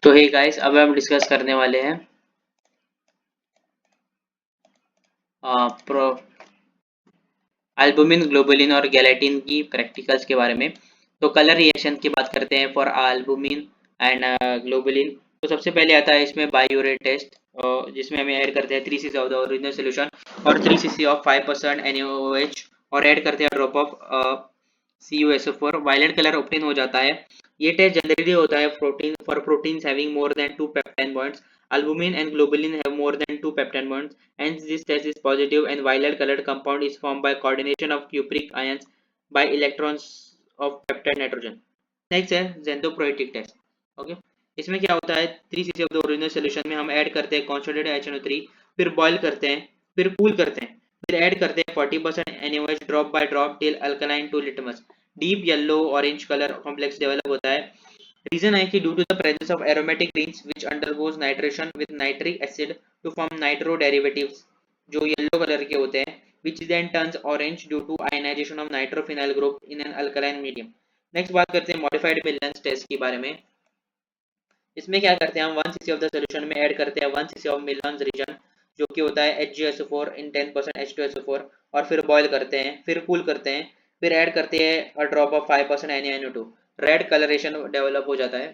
तो hey guys, अब हम डिस्कस करने वाले हैं प्रो एल्बुमिन, ग्लोबुलिन और गैलेटिन की प्रैक्टिकल्स के बारे में। तो कलर रिएक्शन की बात करते हैं फॉर एल्बुमिन एंड ग्लोबुलिन। तो सबसे पहले आता है इसमें बायोरेट टेस्ट, जिसमें हमें ऐड करते हैं 3 cc of the original solution और 3 cc ऑफ 5% NaOH और ऐड करते हैं drop of CuSO4। Violet colour obtain हो जाता है। ये टेस्ट जनरली होता है protein for proteins having more than 2 peptide bonds. Albumin and globulin have more than 2 peptide bonds. Hence, this test is positive and violet-colored compound is formed by coordination of cupric ions by electrons of peptide nitrogen. Next है जेंथोप्रोइटिक test. Okay, इसमें क्या होता है 3 cc of the original solution में हम add करते हैं कॉन्सोनेटेड HNO3, फिर बॉईल करते हैं, फिर कूल करते हैं, फिर ऐड करते हैं 40% NaOH drop by drop till alkaline to litmus. Deep yellow orange colour complex develop होता है। रीजन है कि due to the presence of aromatic rings which undergoes nitration with nitric acid to form nitro derivatives जो yellow colour के होते हैं, which then turns orange due to ionization of nitrophenyl group in an alkaline medium. Next बात करते हैं modified मिलन्स test के बारे में। इसमें क्या करते हैं हम 1 cc ऑफ द सोल्यूशन में ऐड करते हैं 1 cc ऑफ मिलन्स रीजन जो कि होता है HgSO4 इन 10% H2SO4 और फिर बॉईल करते हैं, फिर कूल करते हैं, फिर ऐड करते हैं a drop of 5% NaNO2। Red colouration develop हो जाता है।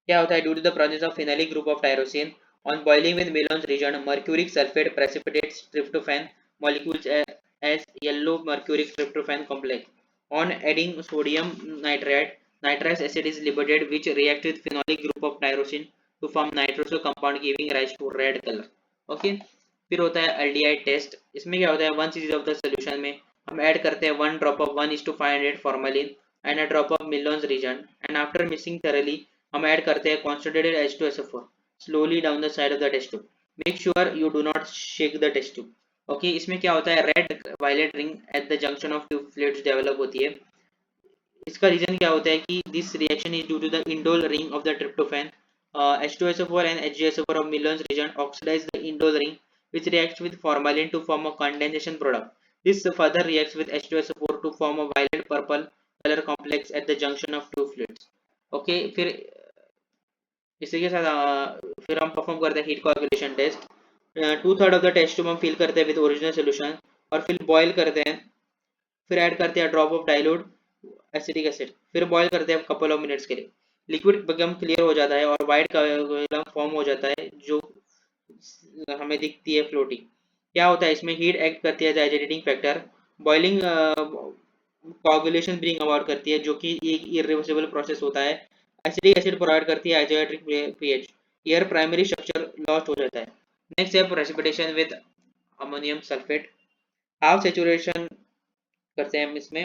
क्या होता है due to the presence of phenolic group of tyrosine on boiling with Millon's reagent mercuric sulphate precipitates tryptophan molecules as yellow mercuric tryptophan complex. On adding sodium nitrate, nitrous acid is liberated which reacts with phenolic group of tyrosine to form nitroso compound giving rise to red color. Okay, फिर होता है aldehyde test. इसमें क्या होता है 1 cc of the solution में हम add करते हैं 1 drop of 1:500 formalin and a drop of Millon's reagent and after mixing thoroughly हम ऐड करते हैं concentrated H2SO4 slowly down the side of the test tube. Make sure you do not shake the test tube. Okay इसमें क्या होता है red violet ring at the junction of two fluids develop होती है। इसका reason क्या होता है कि this reaction is due to the indole ring of the tryptophan H2SO4 and HgSO4 of Milon's region oxidize the indole ring which reacts with formalin to form a condensation product. This further reacts with H2SO4 to form a violet purple color complex at the junction of two fluids. Okay फिर इसी के साथ फिर हम perform करते हैं heat coagulation test. 2/3 of the test tube हम fill करते हैं विद ओरिजिनल सोल्यूशन और फिर बॉईल करते हैं, फिर ऐड करते हैं drop of dilute acetic acid, फिर बॉईल करते हैं कपल ऑफ मिनट्स के लिए। लिक्विड एकदम क्लियर हो जाता है और वाइट का फॉर्म हो जाता है जो हमें दिखती है फ्लोटिंग। क्या होता है इसमें हीट एक्ट करती है as agitating factor. Boiling coagulation bring about करती है जो कि एक इरिवर्सिबल प्रोसेस होता है। एसिडिक एसिड प्रोवाइड करती है isoelectric pH. Air primary structure lost हो जाता है। नेक्स्ट है precipitation with ammonium sulphate. Half saturation करते हैं हम इसमें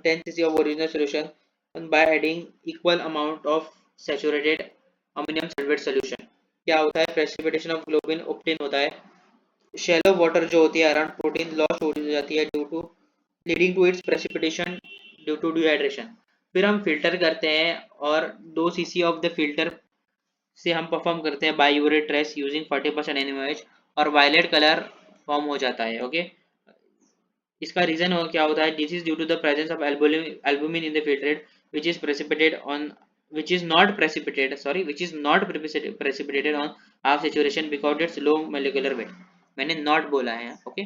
10 cc of original solution by adding equal amount of saturated ammonium sulphate solution. क्या होता है प्रेसिपिटेशन ऑफ ग्लोबिन ऑब्टेन होता है। शैलो वाटर जो होती है अराउंड प्रोटीन लॉस हो जाती है due to leading to its precipitation due to dehydration. फिर हम फिल्टर करते हैं और 2 cc ऑफ द फिल्टर से हम परफॉर्म करते हैं बायोरेट ट्रेस यूजिंग 40% NaOH और वायलेट कलर फॉर्म हो जाता है। ओके इसका रीजन हो क्या होता है this is due to the presence of albumin in the filtrate which is precipitated on which is not precipitated sorry which is not precipitated on half saturation because its low molecular weight। मैंने not बोला है। Okay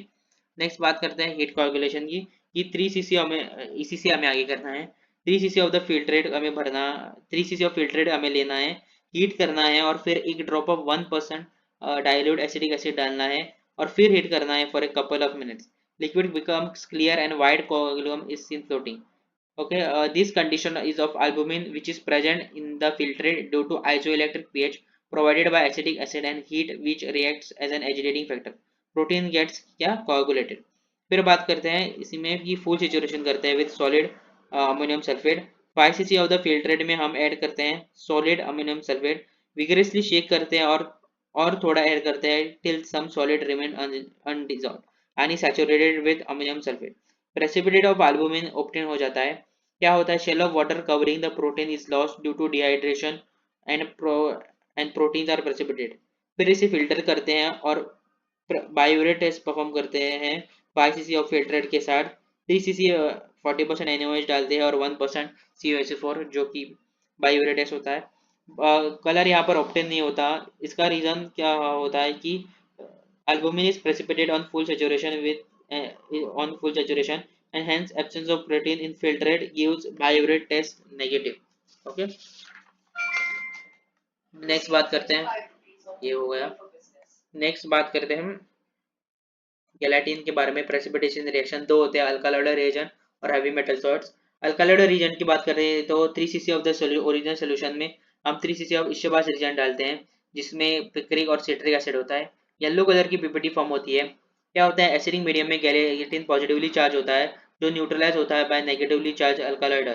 next बात करते हैं heat coagulation की कि 3 cc हमें इसी से हमें आगे करना है। 3 cc ऑफ द फिल्ट्रेट हमें भरना 3 cc ऑफ फिल्ट्रेट हमें लेना है, हीट करना है और फिर एक drop of 1% dilute acetic acid डालना है और फिर हीट करना है for a couple of minutes. Liquid becomes clear and white coagulum is seen floating. Okay, this condition is of albumin which is present in the filtrate due to isoelectric pH provided by acetic acid and heat which reacts as an agitating factor. Protein gets क्या coagulated. फिर बात करते हैं इसी में कि full saturation करते हैं with solid ammonium sulphate. 5 cc of the filtrate में हम ऐड करते हैं solid ammonium sulphate, vigorously shake करते हैं और थोड़ा ऐड करते हैं till some solid remain undissolved and is saturated with ammonium sulfate. Precipitate of albumin obtained हो जाता है। क्या होता है shell of water covering the protein is lost due to dehydration and proteins are precipitated. फिर इसे फिल्टर करते हैं और बायोरेट टेस्ट परफॉर्म करते हैं 5 cc ऑफ फिल्ट्रेट के साथ। 3 cc 40% NaOH डालते हैं और 1% CuSO4 जो कि बायोरेट टेस्ट होता है। कलर यहाँ पर ऑप्टेन नहीं होता। इसका रीज़न क्या होता है कि albumin is precipitated on full saturation on full saturation, and hence absence of protein in filtrate gives biuret test negative. Okay, next बात करते हैं, ये हो गया। नेक्स्ट बात करते हैं हम गेलाटिन के बारे में। प्रेसिपिटेशन रिएक्शन दो होते हैं, अल्कालॉइड रिएजन और हैवी मेटल सॉल्ट्स। अल्कालॉइड रिएजन की बात कर रहे हैं तो 3 cc of the original solution में हम 3 सीसी ऑफ इशबास रिएजन डालते हैं, जिसमें पिक्रिक और सिट्रिक एसिड होता है। येलो कलर की पीपीटी फॉर्म होती है। क्या होता है, एसिडिक मीडियम में गेलाटिन पॉजिटिवली चार्ज होता है, जो न्यूट्रलाइज होता है by negatively charge alkaloid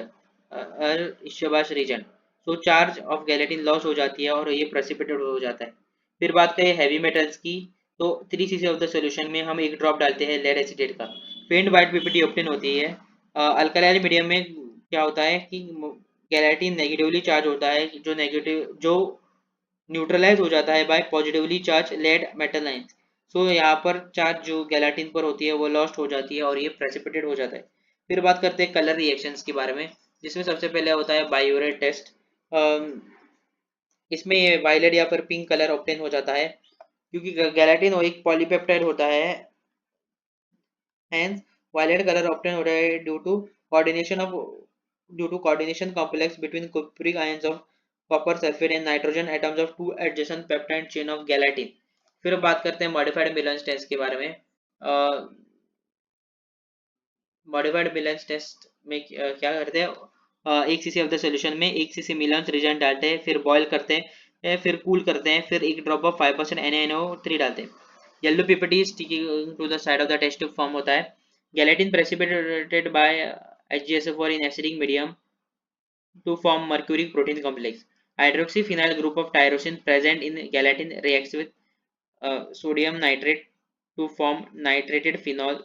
Esbach's reagent. So charge of gelatin loss हो जाती है और ये प्रेसिपिटेट हो जाता है। फिर बात करें हैवी मेटल्स की, तो 3 सीसी ऑफ द सॉल्यूशन में हम एक ड्रॉप डालते हैं लेड एसिटेट का। फेंट वाइट पीपीटी ऑब्टेन होती है। अल्कलाइन मीडियम में क्या होता है कि गैलेटिन नेगेटिवली चार्ज होता है, जो न्यूट्रलाइज हो जाता है by positively charge lead metal ions. So यहाँ पर चार्ज जो गैलेटिन पर होती है वो लॉस्ट हो जाती है और ये प्रेसिपिटेट हो जाता है। फिर बात करते हैं कलर रिएक्शंस के बारे में, जिसमें सबसे पहले होता है बायोरेट टेस्ट। इसमें ये वायलेट या फिर पिंक कलर ऑब्टेन हो जाता है, क्योंकि गैलेटिन एक पॉलीपेप्टाइड होता है। Hence, violet color obtained होता due to coordination complex between cupric ions of copper sulfate and nitrogen atoms of two adjacent peptide chain of galatine। फिर बात करते हैं मॉडिफाइड मिलन्स टेस्ट के बारे में। मॉडिफाइड मिलन्स टेस्ट में क्या करते हैं, एक सीसी ऑफ द सॉल्यूशन में एक सीसी मिलन्स रिएजेंट डालते हैं, फिर बॉयल करते हैं, फिर कूल करते हैं, फिर एक ड्रॉप ऑफ 5% NaNO3 डालते हैं। Yellow PPT sticking to the side of the test tube form होता है। Gelatin precipitated by HgSO4 in acidic medium to form mercury protein complex. Hydroxyphenyl group of tyrosine present in gelatin reacts with sodium nitrate to form nitrated phenol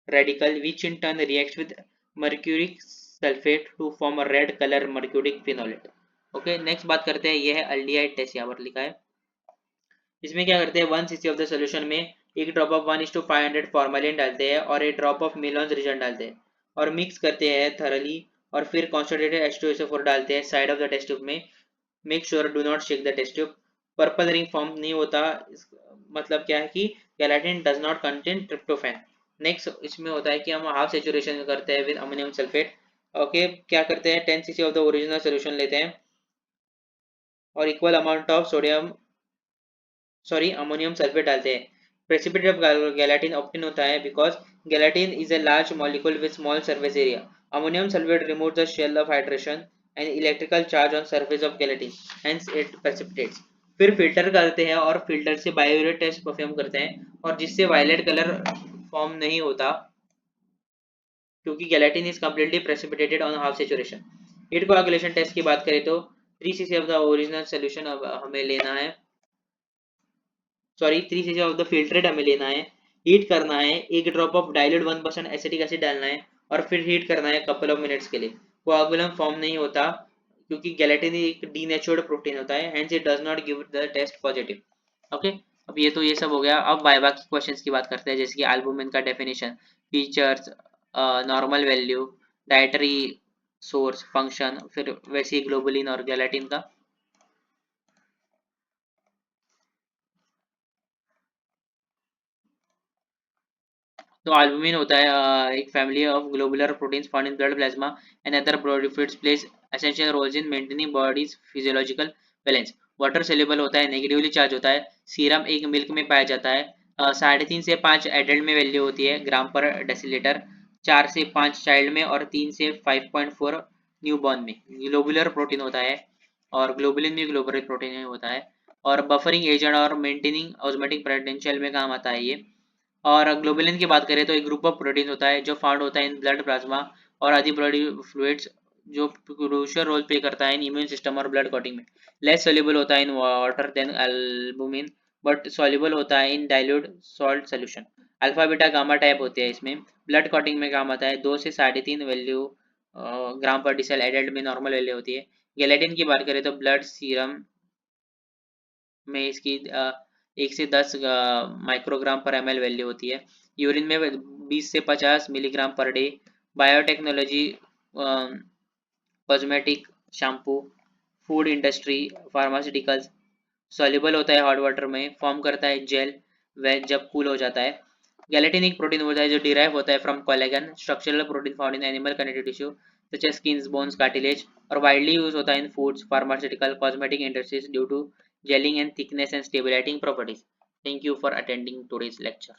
radical, which in turn reacts with mercuric sulfate to form a red color mercuric phenolate. Okay, next बात करते हैं, ये है aldehyde test, यहाँ पर लिखा है। इसमें क्या करते हैं, 1 सीसी ऑफ द सोल्यूशन में एक ड्रॉप ऑफ 1:500 फॉर्मेलिन डालते हैं और एक ड्रॉप ऑफ मिलॉन्स रिएजेंट डालते हैं और मिक्स करते हैं थरली, और फिर कॉन्सनट्रेटेड H2SO4 डालते हैं side of the test tube में। Make sure do not shake the test tube. Purple ring form नहीं होता, मतलब क्या है कि gelatin does not contain tryptophan. Next इसमें होता है कि हम हाफ सेचुरेशन करते हैं विद अमोनियम सल्फेट। ओके, क्या करते हैं, 10 cc of the original solution लेते हैं और equal amount of ammonium sulphate डालते हैं। प्रेसिपिटेट ऑफ गैलाटिन ऑप्टेन होता है because gelatin is a large molecule with small surface area. Ammonium sulphate remove the shell of hydration and electrical charge on surface of gelatin, hence it precipitates. फिर filter करते हैं और filter से बायोरेट test perform करते हैं, और जिससे violet colour form नहीं होता, क्योंकि gelatin is completely precipitated on half saturation. Heat coagulation test की बात करें तो 3 cc of the original solution अब हमें लेना है, 3 सीसी ऑफ द फिल्ट्रेट हमें लेना है, हीट करना है, एक drop of dilute 1% acetic acid डालना है और फिर हीट करना है कपल ऑफ मिनट्स के लिए। कोआगुलम फॉर्म नहीं होता, क्योंकि गैलेटिन एक डीनेचर्ड प्रोटीन होता है, hence it does not give the test positive. Okay, अब ये तो ये सब हो गया। अब वाइवा की क्वेश्चंस की बात करते हैं, जैसे कि एल्बुमिन का definition, features, normal value, dietary source, function, फिर वैसे ग्लोबुलिन और गैलेटिन का। तो एल्बुमिन होता है एक family of globular proteins found in blood plasma and other body fluids, plays essential roles in maintaining body's physiological balance. Water soluble होता है, नेगेटिवली चार्ज होता है, सीरम एक मिल्क में पाया जाता है। 3.5 से 5 एडल्ट में वैल्यू होती है ग्राम पर डेसीलीटर, 4 से 5 चाइल्ड में और 3 से 5.4 न्यूबॉर्न में। ग्लोबुलर प्रोटीन होता है और ग्लोबुलिन भी ग्लोबुलर प्रोटीन होता है, और बफरिंग एजेंट और मेंटेनिंग ऑस्मेटिक पोटेंशियल में काम आता है ये। और ग्लोबुलिन की बात करें तो एक ग्रुप ऑफ प्रोटीन होता है जो फाउंड होता है इन ब्लड प्लाज्मा और आदि बॉडी फ्लूइड्स, जो क्रूशियल रोल प्ले करता है इन इम्यून सिस्टम और ब्लड क्लॉटिंग में। लेस सोल्यूबल होता है in water then albumin, but soluble होता है in dilute salt solution. Alpha beta gamma type होते हैं इसमें, ब्लड क्लॉटिंग में काम आता है। 2 से 3.5 वैल्यू ग्राम पर डेसिल एडल्ट में नॉर्मल वैल्यू होती है। गेलेटिन की बात करें तो ब्लड सीरम में इसकी 1 से 10 माइक्रोग्राम पर ml वैल्यू होती है। यूरिन में 20 से 50 milligram per day. Biotechnology, cosmetic, shampoo, food industry, pharmaceuticals. Soluble होता है हॉट वाटर में, फॉर्म करता है जेल वे जब कूल हो जाता है। गैलेटिन एक प्रोटीन होता है जो डिराइव होता है from collagen, structural protein found in animal connective tissue such as skin, bones, cartilage, और वाइडली यूज होता है in foods, pharmaceutical, cosmetic industries due to gelling and thickness and stabilising properties. Thank you for attending today's lecture.